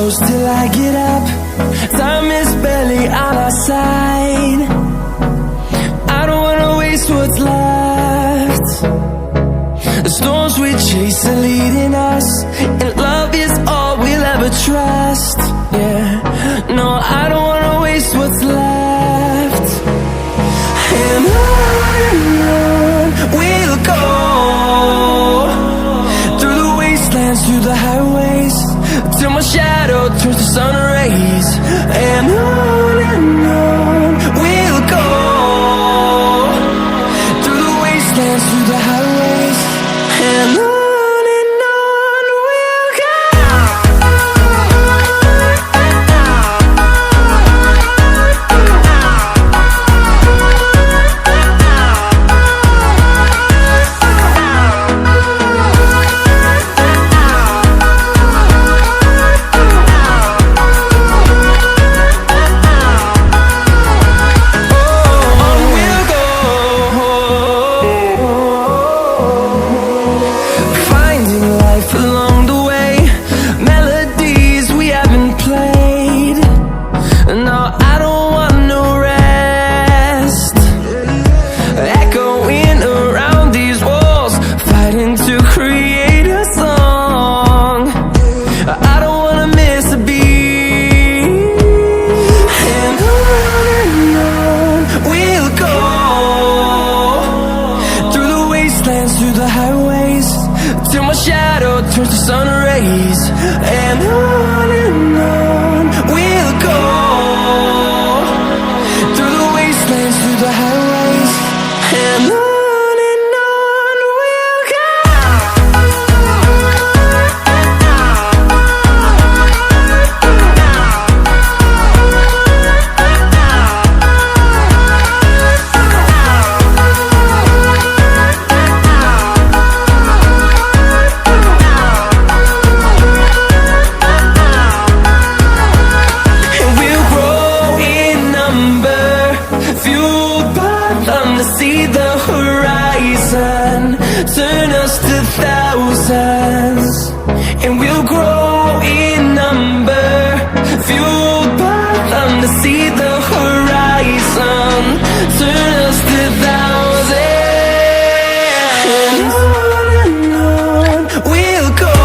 close till I get up. Time is barely on our side. I don't wanna waste what's left. The storms we chase are leading us, and love is all we'll ever trust. Yeah, no, I don't wanna waste what's left. And on we'll go, through the wastelands, through the highways, till my shadow turns to sun rays. And on we'll go, through the wastelands, through the highways, and on we'll go. Through the highways, till my shadow turns to sun rays. And on we'll go, through the wastelands, through the highways, and on we'll go. See the horizon, turn us to thousands, and we'll grow in number, fueled by them to see the horizon, turn us to thousands. And on we'll go,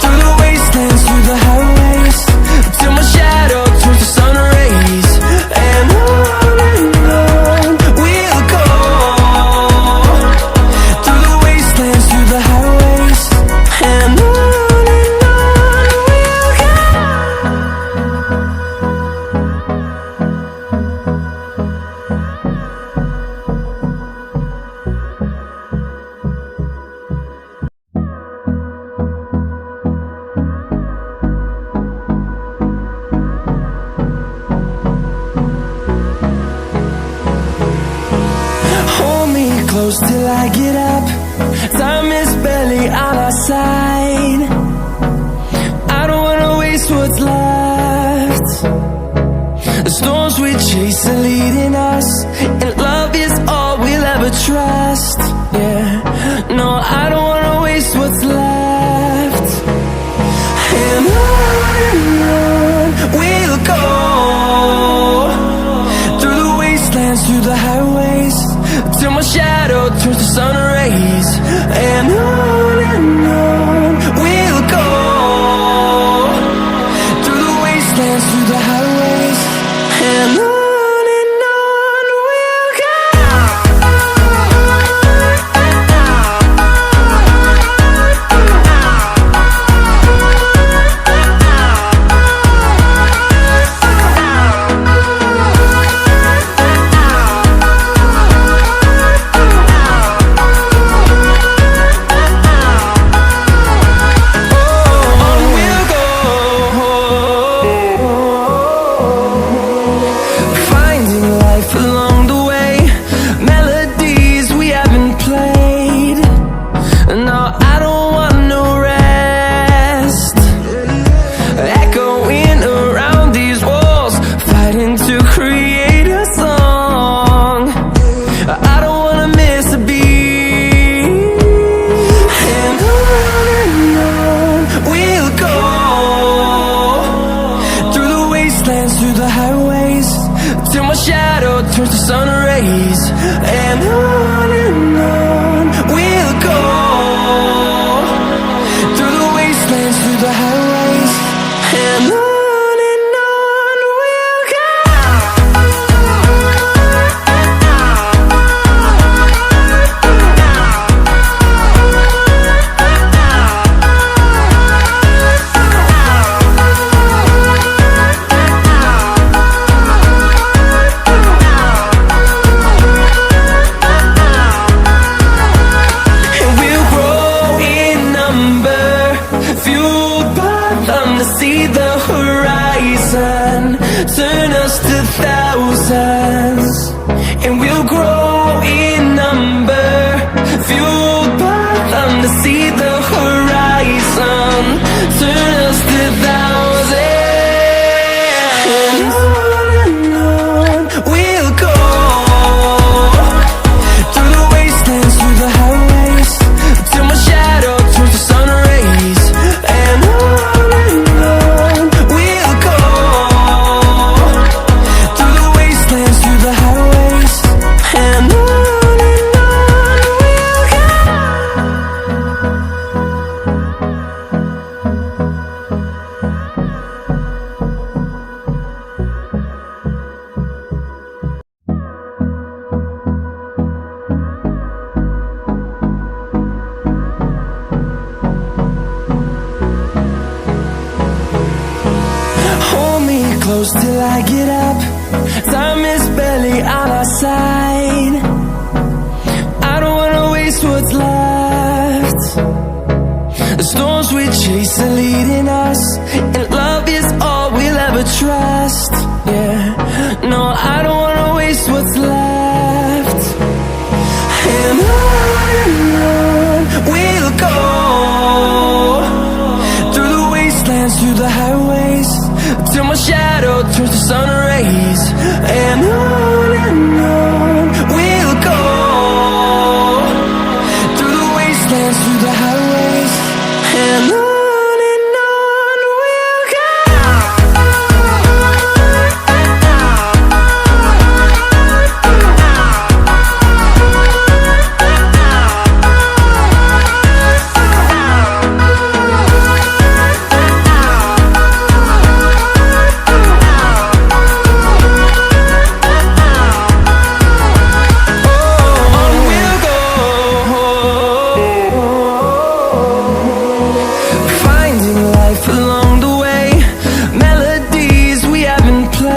through the wastelands, through the highways, till my shadow turns to sun rays. And close till I get up. Time is barely on our side. I don't wanna waste what's left. The storms we chase are leading us, and love is all we'll ever trust. Yeah, no, I don't wanna waste what's left. And on we'll go, through the wastelands, through the highways, till my shadow turns to sun rays. And on we'll go, through the wastelands, through the highways, and on we'll go. through the highways, till my shadow turns to sun rays. And on we'll go, through the wastelands, through the highways. And on we'll go. See the horizon, turn us to thousands, and we'll grow in number, fueled by them to see the horizon, turn us to thousands. And on we'll go, through the wastelands, through the highways, till my shadow turns to sun rays. And close till I get up, time is barely on our side. I don't wanna waste what's left. The storms we chase are leading us, and love is all we'll ever trust. Yeah, no, I don't wanna waste what's left. And on we'll go, through the wastelands, through the highways, till my shadow turns to sun rays. And on